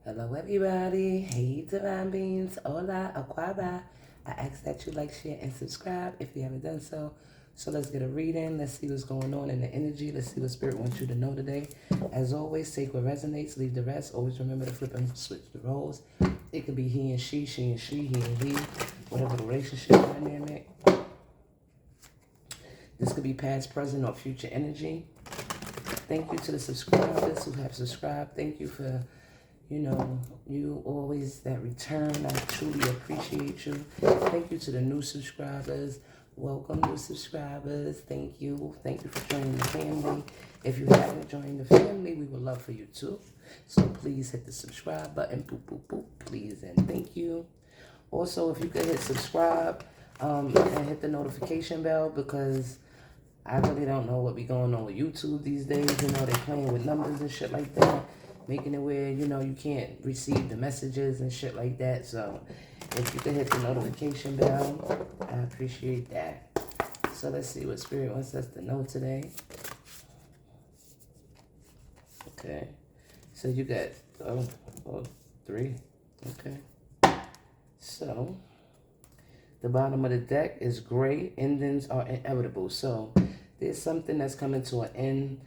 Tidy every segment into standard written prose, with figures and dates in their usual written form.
Hello, everybody. Hey, Divine Beings. Hola, Aquaba. I ask that you like, share, and subscribe if you haven't done so. So let's get a reading. Let's see what's going on in the energy. Let's see what Spirit wants you to know today. As always, take what resonates, leave the rest. Always remember to flip and switch the roles. It could be he and she and she, he and he, whatever the relationship dynamic. This could be past, present, or future energy. Thank you to the subscribers who have subscribed. Thank you for you always that return. I truly appreciate you. Thank you to the new subscribers. Welcome, new subscribers. Thank you. Thank you for joining the family. If you haven't joined the family, we would love for you too. So please hit the subscribe button. Boop, boop, boop. Please and thank you. Also, if you could hit subscribe and hit the notification bell, because I really don't know what be going on with YouTube these days. They're playing with numbers and shit like that, making it where, you can't receive the messages and shit like that. So if you could hit the notification bell, I appreciate that. So let's see what Spirit wants us to know today. Okay. So you got, three. Okay. So the bottom of the deck is gray. Endings are inevitable. So there's something that's coming to an end.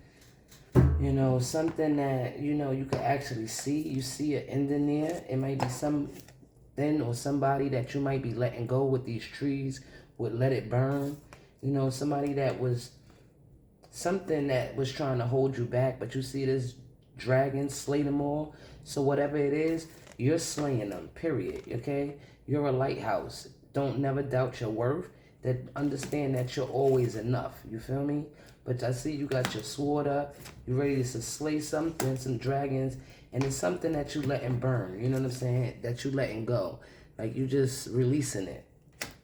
Something that, you can actually see. You see an ending there. It might be something or somebody that you might be letting go with these trees, would let it burn. Somebody that was, something that was trying to hold you back, but you see this dragon slay them all. So whatever it is, you're slaying them, period, okay? You're a lighthouse. Don't never doubt your worth. That understand that you're always enough. You feel me? But I see you got your sword up. You're ready to slay something, some dragons. And it's something that you letting burn. You know what I'm saying? That you letting go. Like you just releasing it.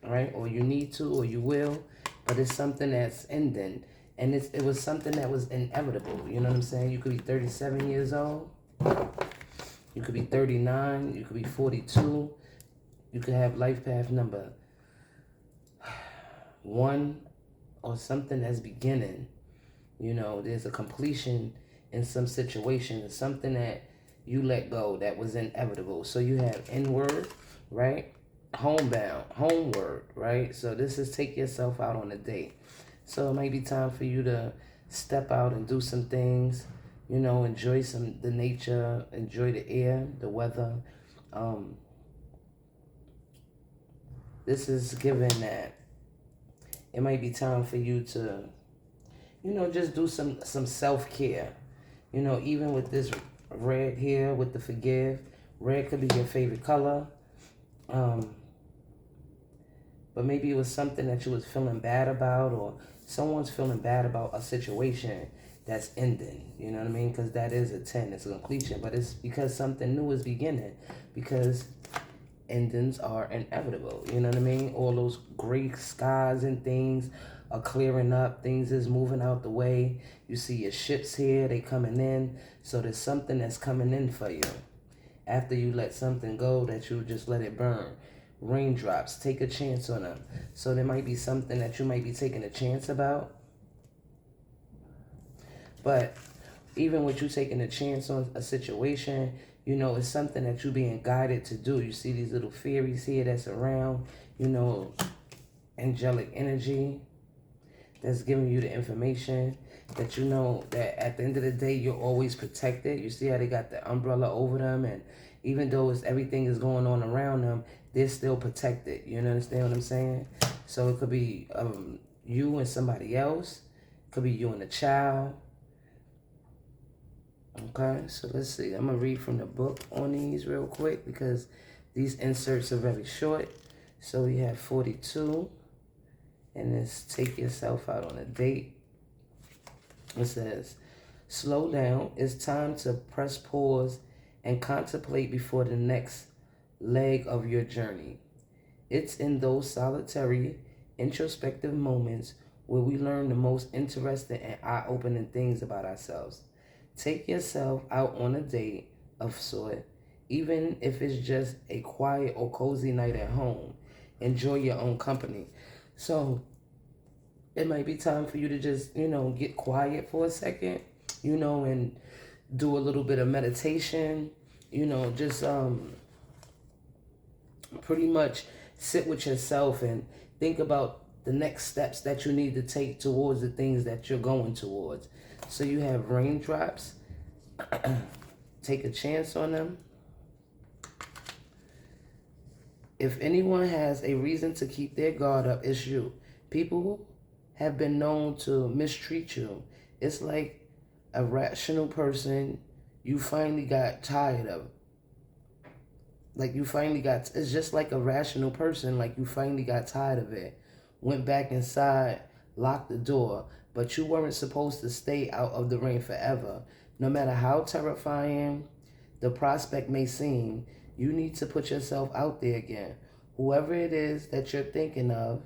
All right? Or you need to, or you will. But it's something that's ending. And it was something that was inevitable. You know what I'm saying? You could be 37 years old. You could be 39. You could be 42. You could have life path number 1 or something that's beginning. There's a completion in some situation. It's something that you let go that was inevitable. So you have inward, right? Homebound, homeward, right? So this is take yourself out on a date. So it might be time for you to step out and do some things, enjoy the nature, enjoy the air, the weather. This is given that it might be time for you to, just do some self-care. Even with this red here, with the forgive, red could be your favorite color. But maybe it was something that you was feeling bad about, or someone's feeling bad about a situation that's ending. You know what I mean? Because that is a 10. It's a completion. But it's because something new is beginning. Because endings are inevitable. You know what I mean? All those gray skies and things are clearing up. Things is moving out the way. You see your ships here. They coming in. So there's something that's coming in for you. After you let something go, that you just let it burn. Raindrops, take a chance on them. So there might be something that you might be taking a chance about. But even with you taking a chance on a situation, it's something that you're being guided to do. You see these little fairies here that's around, angelic energy that's giving you the information that that at the end of the day, you're always protected. You see how they got the umbrella over them, and even though everything is going on around them, they're still protected. You understand what I'm saying? So it could be you and somebody else. It could be you and a child. Okay, so let's see. I'm going to read from the book on these real quick because these inserts are very short. So we have 42. And it's take yourself out on a date. It says, slow down. It's time to press pause and contemplate before the next leg of your journey. It's in those solitary, introspective moments where we learn the most interesting and eye-opening things about ourselves. Take yourself out on a date of sort, even if it's just a quiet or cozy night at home. Enjoy your own company. So it might be time for you to just, get quiet for a second, and do a little bit of meditation, you know, just pretty much sit with yourself and think about the next steps that you need to take towards the things that you're going towards. So you have raindrops. Take a chance on them. If anyone has a reason to keep their guard up, it's you. People have been known to mistreat you. It's like a rational person you finally got tired of. Like you finally got, it's just like a rational person, like you finally got tired of it. Went back inside, locked the door, but you weren't supposed to stay out of the rain forever. No matter how terrifying the prospect may seem, you need to put yourself out there again. Whoever it is that you're thinking of,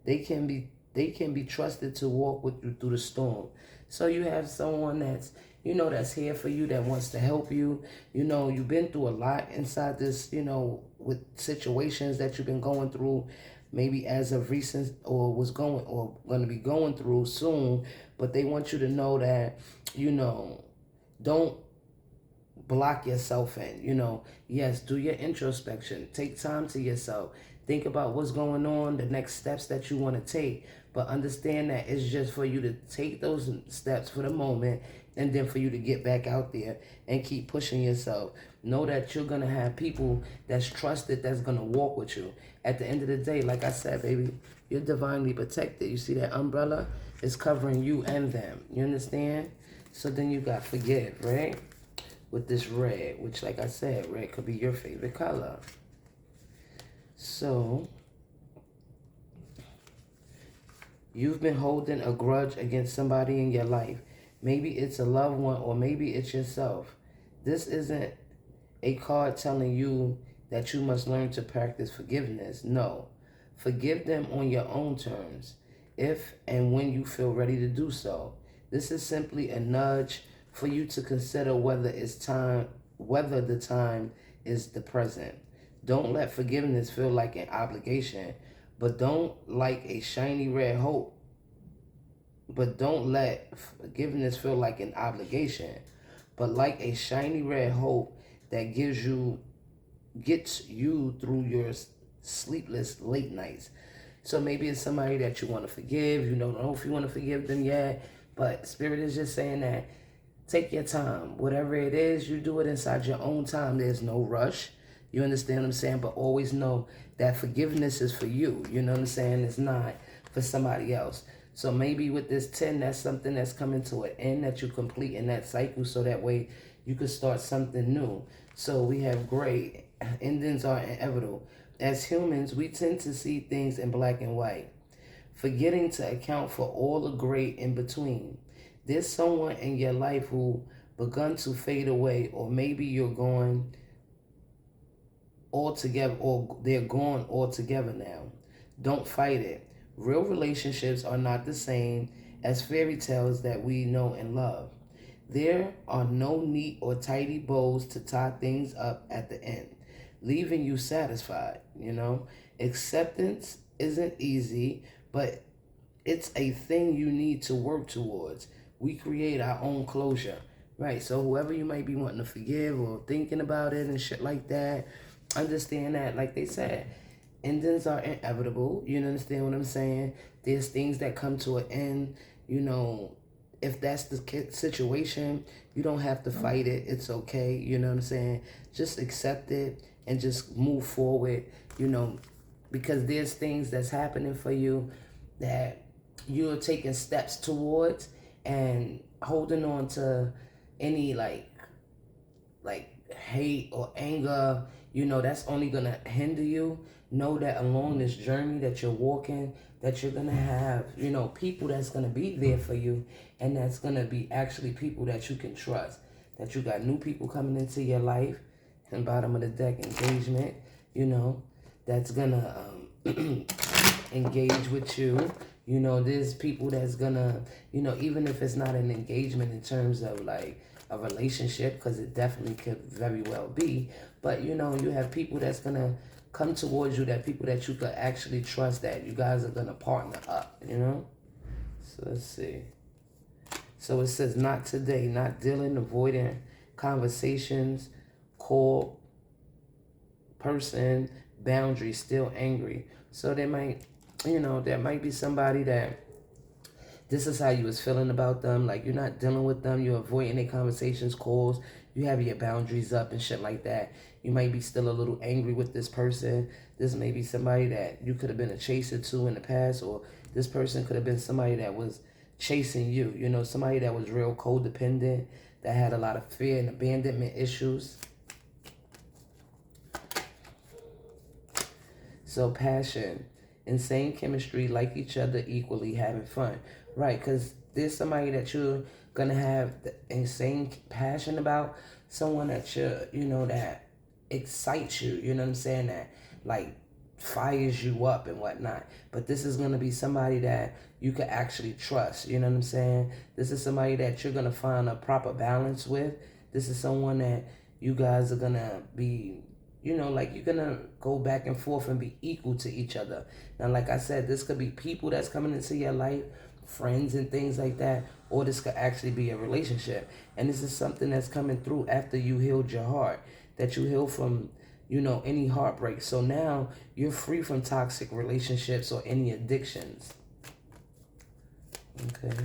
they can be trusted to walk with you through the storm. So you have someone that's, you know, that's here for you, that wants to help you. You know, you've been through a lot inside this, you know, with situations that you've been going through, maybe as of recent, or was going, or going to be going through soon. But they want you to know that, you know, don't block yourself in. You know, yes, do your introspection. Take time to yourself. Think about what's going on, the next steps that you want to take. But understand that it's just for you to take those steps for the moment, and then for you to get back out there and keep pushing yourself. Know that you're going to have people that's trusted, that's going to walk with you. At the end of the day, like I said, baby, you're divinely protected. You see that umbrella? It's covering you and them. You understand? So then you got forgive, right? With this red, which, like I said, red could be your favorite color. So you've been holding a grudge against somebody in your life. Maybe it's a loved one, or maybe it's yourself. This isn't a card telling you that you must learn to practice forgiveness. No. Forgive them on your own terms, if and when you feel ready to do so. This is simply a nudge for you to consider whether the time is the present. Don't let forgiveness feel like an obligation, but don't like a shiny red hope. But don't let forgiveness feel like an obligation, but like a shiny red hope that gets you through your sleepless late nights. So maybe it's somebody that you want to forgive. You don't know if you want to forgive them yet, but Spirit is just saying that take your time. Whatever it is, you do it inside your own time. There's no rush. You understand what I'm saying? But always know that forgiveness is for you. You know what I'm saying? It's not for somebody else. So maybe with this 10, that's something that's coming to an end, that you complete in that cycle, so that way you can start something new. So we have gray. Endings are inevitable. As humans, we tend to see things in black and white, forgetting to account for all the gray in between. There's someone in your life who begun to fade away, or maybe you're going altogether, or they're gone altogether now. Don't fight it. Real relationships are not the same as fairy tales that we know and love. There are no neat or tidy bows to tie things up at the end, leaving you satisfied, you know? Acceptance isn't easy, but it's a thing you need to work towards. We create our own closure, right? So whoever you might be wanting to forgive or thinking about it and shit like that, understand that, like they said, endings are inevitable. You understand what I'm saying? There's things that come to an end. You know, if that's the situation, you don't have to fight it. It's okay. You know what I'm saying? Just accept it and just move forward, you know, because there's things that's happening for you that you're taking steps towards, and holding on to any like hate or anger, you know, that's only gonna hinder you. Know that along this journey that you're walking, that you're gonna have, you know, people that's gonna be there for you, and that's gonna be actually people that you can trust. That you got new people coming into your life, and bottom of the deck, engagement, you know, that's gonna engage with you. You know, there's people that's gonna, you know, even if it's not an engagement in terms of like a relationship, because it definitely could very well be, but you know, you have people that's gonna come towards you, that people that you could actually trust, that you guys are gonna partner up, you know? So let's see. So it says, not today, not dealing, avoiding conversations, call person boundary still angry. So there might, there might be somebody that this is how you was feeling about them. Like, you're not dealing with them. You're avoiding their conversations, calls. You have your boundaries up and shit like that. You might be still a little angry with this person. This may be somebody that you could have been a chaser to in the past, or this person could have been somebody that was chasing you. Somebody that was real codependent, that had a lot of fear and abandonment issues. So passion, insane chemistry, like each other equally, having fun. Right, because there's somebody that you're going to have the insane passion about, someone that that excites you, you know what I'm saying, that like fires you up and whatnot. But this is going to be somebody that you could actually trust, you know what I'm saying? This is somebody that you're going to find a proper balance with. This is someone that you guys are going to be, like you're going to go back and forth and be equal to each other. Now, like I said, this could be people that's coming into your life, friends and things like that, or this could actually be a relationship. And this is something that's coming through after you healed your heart, that you healed from, any heartbreak. So now you're free from toxic relationships or any addictions. Okay.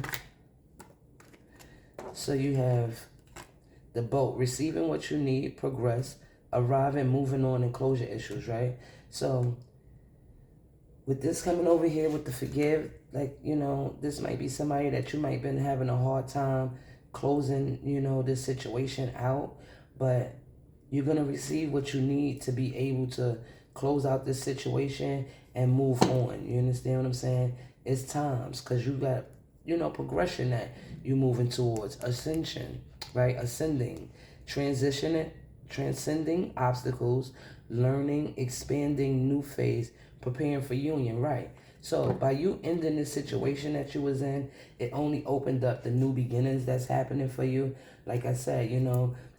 So you have the boat, receiving what you need, progress, arriving, moving on, and closure issues, right? So with this coming over here with the forgive, like, this might be somebody that you might been having a hard time closing, this situation out, but you're going to receive what you need to be able to close out this situation and move on. You understand what I'm saying? It's times, because you got, progression that you're moving towards, ascension, right? Ascending, transitioning, transcending obstacles, learning, expanding, new phase, preparing for union, right? So by you ending this situation that you was in, it only opened up the new beginnings that's happening for you. Like I said,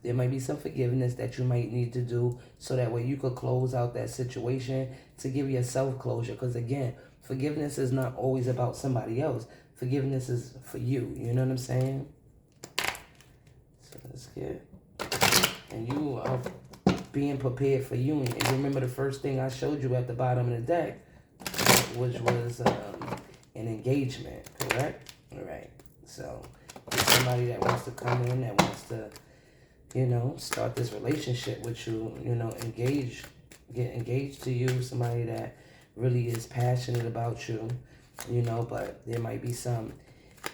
there might be some forgiveness that you might need to do so that way you could close out that situation to give yourself closure. Because again, forgiveness is not always about somebody else. Forgiveness is for you. You know what I'm saying? So that's good. And you are being prepared for union. And remember the first thing I showed you at the bottom of the deck, which was an engagement, correct? All right. So there's somebody that wants to come in, that wants to, start this relationship with you, get engaged to you, somebody that really is passionate about you, but there might be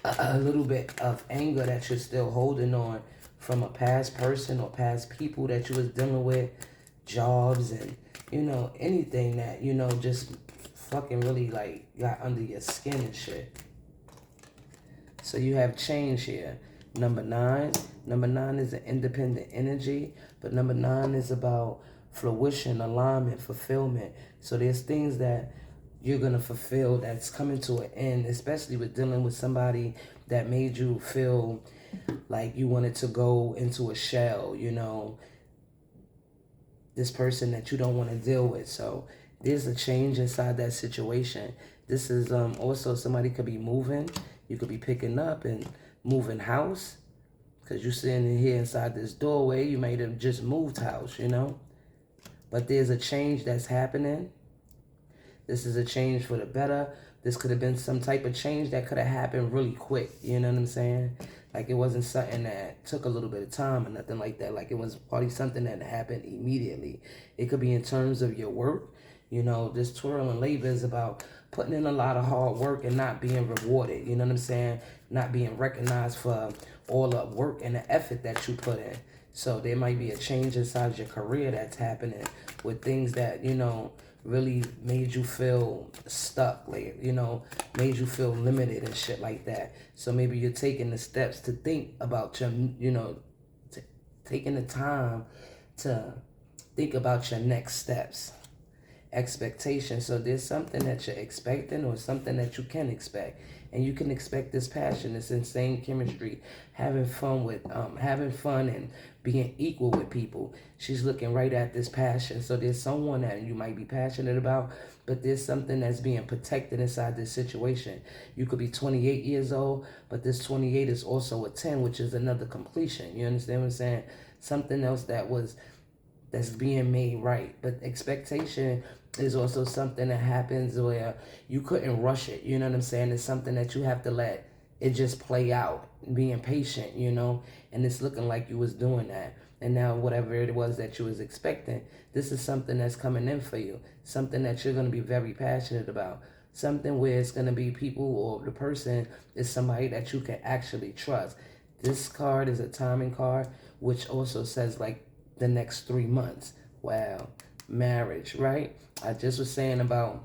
a little bit of anger that you're still holding on from a past person or past people that you was dealing with, jobs and, anything that, just fucking really like got under your skin and shit. So you have change here. Number 9 is an independent energy, but number 9 is about fruition, alignment, fulfillment. So there's things that you're going to fulfill that's coming to an end, especially with dealing with somebody that made you feel like you wanted to go into a shell, this person that you don't want to deal with. So there's a change inside that situation. This is also somebody could be moving. You could be picking up and moving house, because you're sitting in here inside this doorway. You might have just moved house, But there's a change that's happening. This is a change for the better. This could have been some type of change that could have happened really quick. You know what I'm saying? Like it wasn't something that took a little bit of time or nothing like that. Like it was probably something that happened immediately. It could be in terms of your work. This toil and labor is about putting in a lot of hard work and not being rewarded. You know what I'm saying? Not being recognized for all the work and the effort that you put in. So there might be a change inside your career that's happening with things that, really made you feel stuck, like, made you feel limited and shit like that. So maybe you're taking the steps to think about your, taking the time to think about your next steps. Expectation. So there's something that you're expecting or something that you can expect. And you can expect this passion, this insane chemistry, having fun and being equal with people. She's looking right at this passion. So there's someone that you might be passionate about, but there's something that's being protected inside this situation. You could be 28 years old, but this 28 is also a 10, which is another completion. You understand what I'm saying? Something else that was that's being made right. But expectation is also something that happens where you couldn't rush it. You know what I'm saying? It's something that you have to let it just play out, being patient, you know, and it's looking like you was doing that. And now whatever it was that you was expecting, this is something that's coming in for you, something that you're going to be very passionate about, something where it's going to be people, or the person is somebody that you can actually trust. This card is a timing card, which also says like the next 3 months. Wow. Marriage, right? I just was saying about,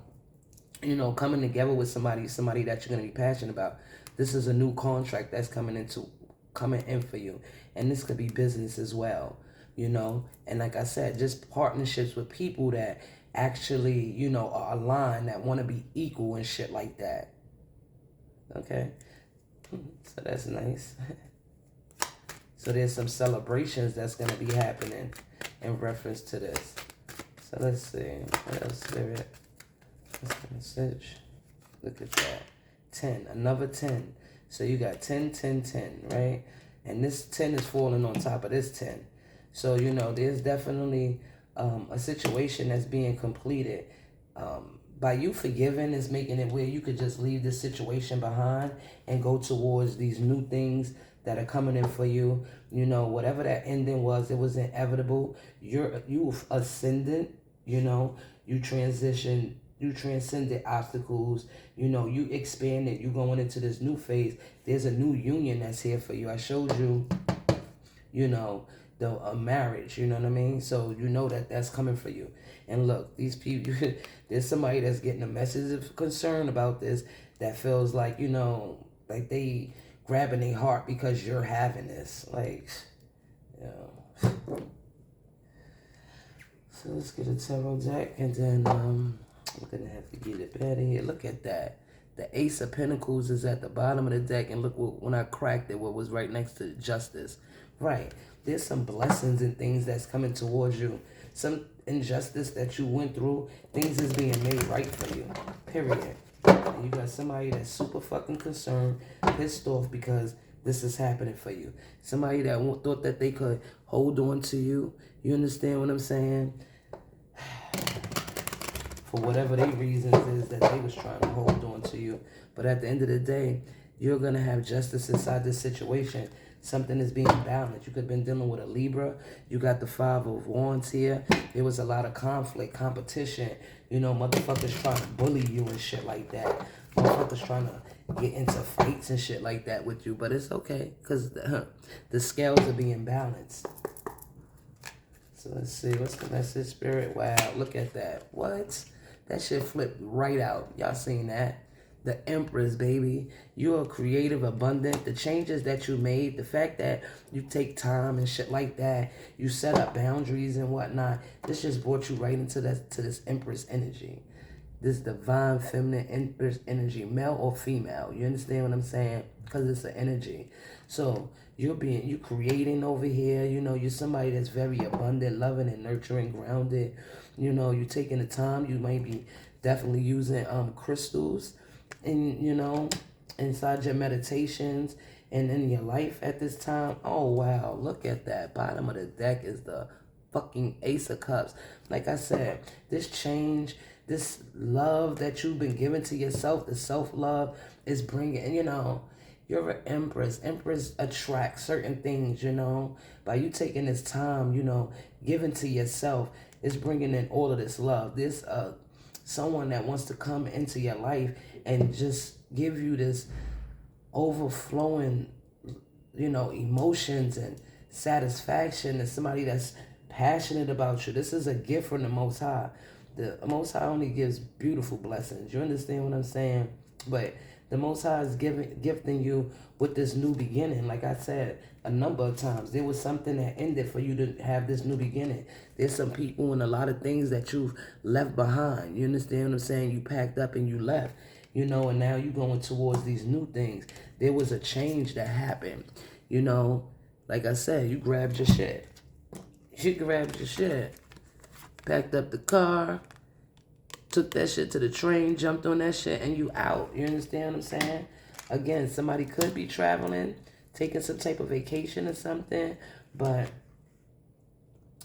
you know, coming together with somebody that you're going to be passionate about. This is a new contract that's coming in for you. And this could be business as well, you know. And like I said, just partnerships with people that actually, you know, are aligned, that want to be equal and shit like that. Okay. So that's nice. So there's some celebrations that's going to be happening in reference to this. So let's see. What else, Spirit? What's the message? Look at that. 10. Another 10. So you got 10, 10, 10, right? And this 10 is falling on top of this 10. So, you know, there's definitely a situation that's being completed. By you forgiving is making it where you could just leave this situation behind and go towards these new things that are coming in for you. You know, whatever that ending was, it was inevitable. You've ascended, you know, you transcended obstacles, you know, you expanded, you going into this new phase. There's a new union that's here for you. I showed you, you know, a marriage, you know what I mean? So you know that that's coming for you. And look, these people, there's somebody that's getting a message of concern about this that feels like, you know, like they grabbing their heart because you're having this. Like, you know. So let's get a tarot deck, and then I'm going to have to get it better here. Look at that. The Ace of Pentacles is at the bottom of the deck, and look when I cracked it, what was right next to Justice. Right. There's some blessings and things that's coming towards you. Some injustice that you went through, things is being made right for you. Period. And you got somebody that's super fucking concerned, pissed off because this is happening for you. Somebody that thought that they could hold on to you. You understand what I'm saying? For whatever their reasons is that they was trying to hold on to you. But at the end of the day, you're going to have justice inside this situation. Something is being balanced. You could have been dealing with a Libra. You got the Five of Wands here. There was a lot of conflict, competition. You know, motherfuckers trying to bully you and shit like that. Motherfuckers trying to get into fights and shit like that with you. But it's okay, because the scales are being balanced. So let's see. What's the message, Spirit? Wow, look at that. What? That shit flipped right out. Y'all seen that? The Empress, baby. You are creative, abundant. The changes that you made, the fact that you take time and shit like that, you set up boundaries and whatnot, this just brought you right into this Empress energy. This divine feminine Empress energy, male or female. You understand what I'm saying? Because it's an energy. So you creating over here. You know, you're somebody that's very abundant, loving and nurturing, grounded. You know, you're taking the time. You might be definitely using crystals in, you know, inside your meditations and in your life at this time. Oh, wow. Look at that. Bottom of the deck is the fucking Ace of Cups. Like I said, this change, this love that you've been giving to yourself, the self-love is bringing, you know, you're an Empress. Empress attracts certain things, you know. By you taking this time, you know, giving to yourself, is bringing in all of this love. This someone that wants to come into your life and just give you this overflowing, you know, emotions and satisfaction, and somebody that's passionate about you. This is a gift from the Most High. The Most High only gives beautiful blessings. You understand what I'm saying? But the Most High is gifting you with this new beginning. Like I said a number of times, there was something that ended for you to have this new beginning. There's some people and a lot of things that you've left behind. You understand what I'm saying? You packed up and you left. You know, and now you're going towards these new things. There was a change that happened. You know, like I said, you grabbed your shit. You grabbed your shit. Packed up the car. Took that shit to the train, jumped on that shit, and you out. You understand what I'm saying? Again, somebody could be traveling, taking some type of vacation or something, but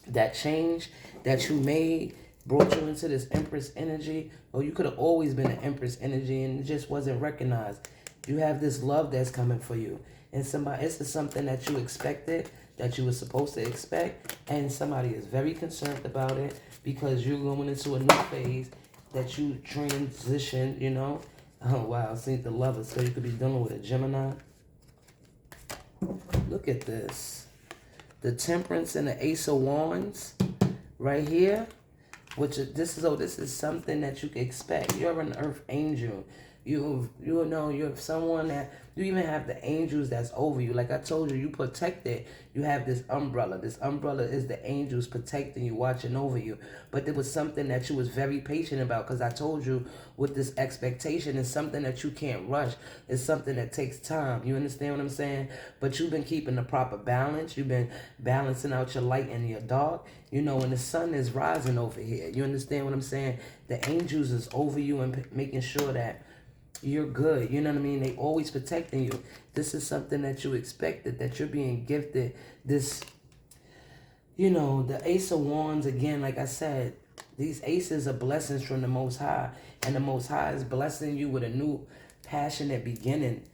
that change that you made brought you into this Empress energy, or you could have always been an Empress energy and it just wasn't recognized. You have this love that's coming for you, and somebody, this is something that you expected, that you were supposed to expect, and somebody is very concerned about it because you're going into a new phase that you transition, you know. Oh wow, see the lover, so you could be dealing with a Gemini. Look at this. The Temperance and the Ace of Wands right here. Which this is something that you can expect. You're an earth angel. You know you're someone that you even have the angels that's over you. Like I told you, you protected. You have this umbrella. This umbrella is the angels protecting you, watching over you. But there was something that you was very patient about, because I told you with this expectation is something that you can't rush. It's something that takes time. You understand what I'm saying? But you've been keeping the proper balance. You've been balancing out your light and your dark. You know, when the sun is rising over here. You understand what I'm saying? The angels is over you and making sure that you're good. You know what I mean? They always protecting you. This is something that you expected, that you're being gifted. This, you know, the Ace of Wands, again, like I said, these aces are blessings from the Most High. And the Most High is blessing you with a new passionate beginning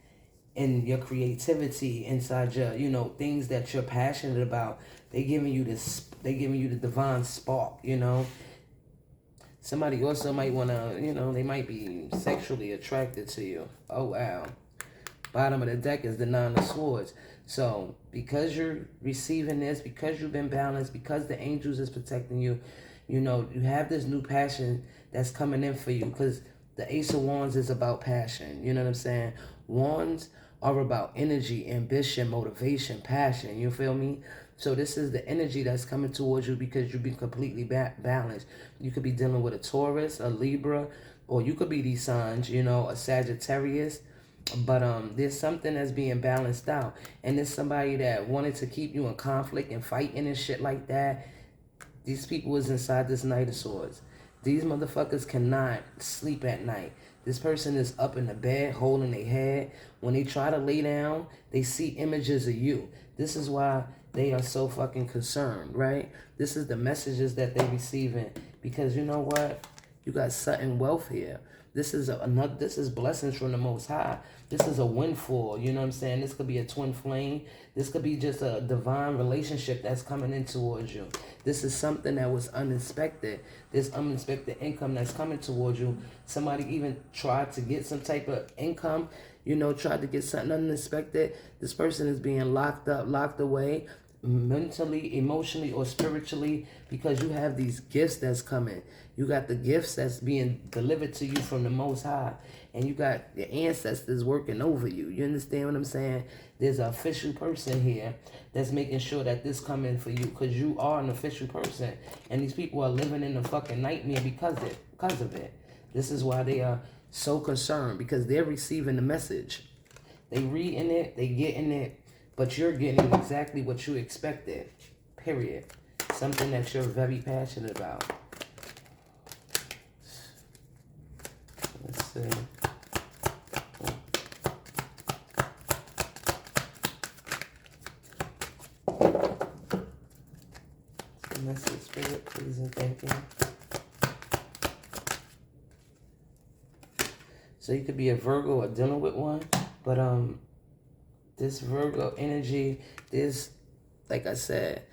in your creativity, inside your, you know, things that you're passionate about. They giving you this, they giving you the divine spark, you know. Somebody also might want to, you know, they might be sexually attracted to you. Oh, wow. Bottom of the deck is the Nine of Swords. So, because you're receiving this, because you've been balanced, because the angels is protecting you, you know, you have this new passion that's coming in for you. Because the Ace of Wands is about passion. You know what I'm saying? Wands are about energy, ambition, motivation, passion. You feel me? So this is the energy that's coming towards you because you've been completely balanced. You could be dealing with a Taurus, a Libra, or you could be these signs, you know, a Sagittarius. But there's something that's being balanced out. And there's somebody that wanted to keep you in conflict and fighting and shit like that. These people is inside this Knight of Swords. These motherfuckers cannot sleep at night. This person is up in the bed holding their head. When they try to lay down, they see images of you. This is why they are so fucking concerned, right? This is the messages that they're receiving. Because you know what? You got sudden wealth here. This is another. This is blessings from the Most High. This is a windfall. You know what I'm saying? This could be a twin flame. This could be just a divine relationship that's coming in towards you. This is something that was unexpected. This unexpected income that's coming towards you. Somebody even tried to get some type of income. You know, tried to get something unexpected. This person is being locked up, locked away, mentally, emotionally, or spiritually, because you have these gifts that's coming. You got the gifts that's being delivered to you from the Most High, and you got your ancestors working over you. You understand what I'm saying? There's an official person here that's making sure that this come in for you, because you are an official person, and these people are living in a fucking nightmare because of it. This is why they are so concerned, because they're receiving the message. They reading it, they getting it, but you're getting exactly what you expected, period. Something that you're very passionate about. Let's see. Message, Spirit, please and thank you. So you could be a Virgo or dealing with one, but this Virgo energy, this, like I said,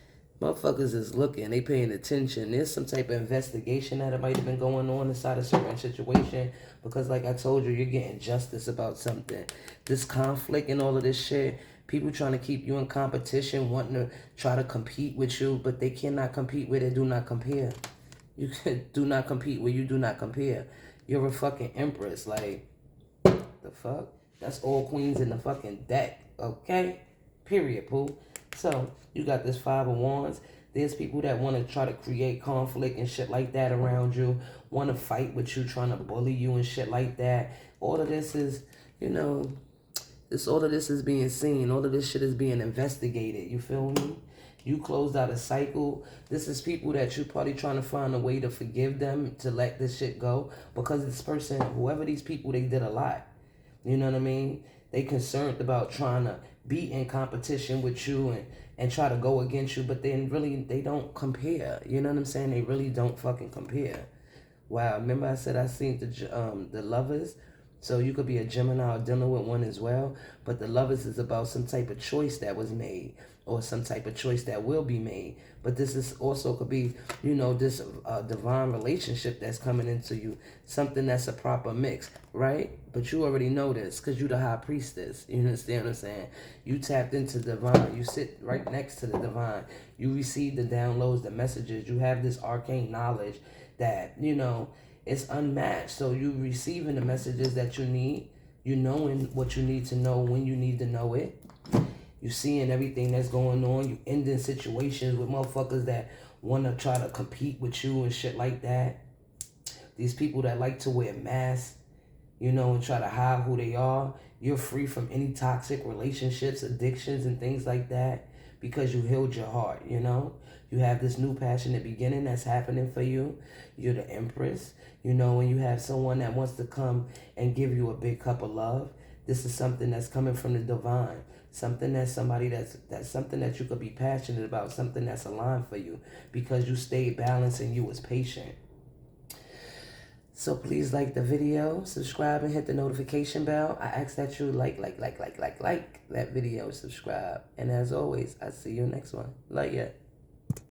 motherfuckers is looking, they paying attention. There's some type of investigation that might have been going on inside a certain situation, because like I told you, you're getting justice about something. This conflict and all of this shit, people trying to keep you in competition, wanting to try to compete with you, but they cannot compete where they do not compare. You do not compete where you do not compare. You're a fucking empress, like, the fuck? That's all queens in the fucking deck, okay? Period, poo. So, you got this Five of Wands. There's people that want to try to create conflict and shit like that around you, want to fight with you, trying to bully you and shit like that. All of this is, you know, all of this is being seen. All of this shit is being investigated. You feel me? You closed out a cycle. This is people that you're probably trying to find a way to forgive them, to let this shit go. Because this person, whoever these people, they did a lot. You know what I mean? They concerned about trying to be in competition with you and try to go against you, but then really they don't compare. You know what I'm saying? They really don't fucking compare. Wow, remember I said I seen the Lovers? So you could be a Gemini or dealing with one as well, but the Lovers is about some type of choice that was made or some type of choice that will be made. But this is also could be, you know, this divine relationship that's coming into you, something that's a proper mix, right? But you already know this because you the high priestess. You understand what I'm saying? You tapped into divine. You sit right next to the divine. You receive the downloads, the messages. You have this arcane knowledge that, you know, it's unmatched. So you receiving the messages that you need. You knowing what you need to know when you need to know it. You seeing everything that's going on. You ending situations with motherfuckers that want to try to compete with you and shit like that. These people that like to wear masks, you know, and try to hide who they are. You're free from any toxic relationships, addictions, and things like that because you healed your heart, you know. You have this new passionate beginning that's happening for you. You're the Empress. You know, when you have someone that wants to come and give you a big cup of love, this is something that's coming from the divine. Something that's somebody that's something that you could be passionate about, something that's aligned for you because you stayed balanced and you was patient. So please like the video, subscribe, and hit the notification bell. I ask that you like that video, subscribe. And as always, I see you next one. Like it.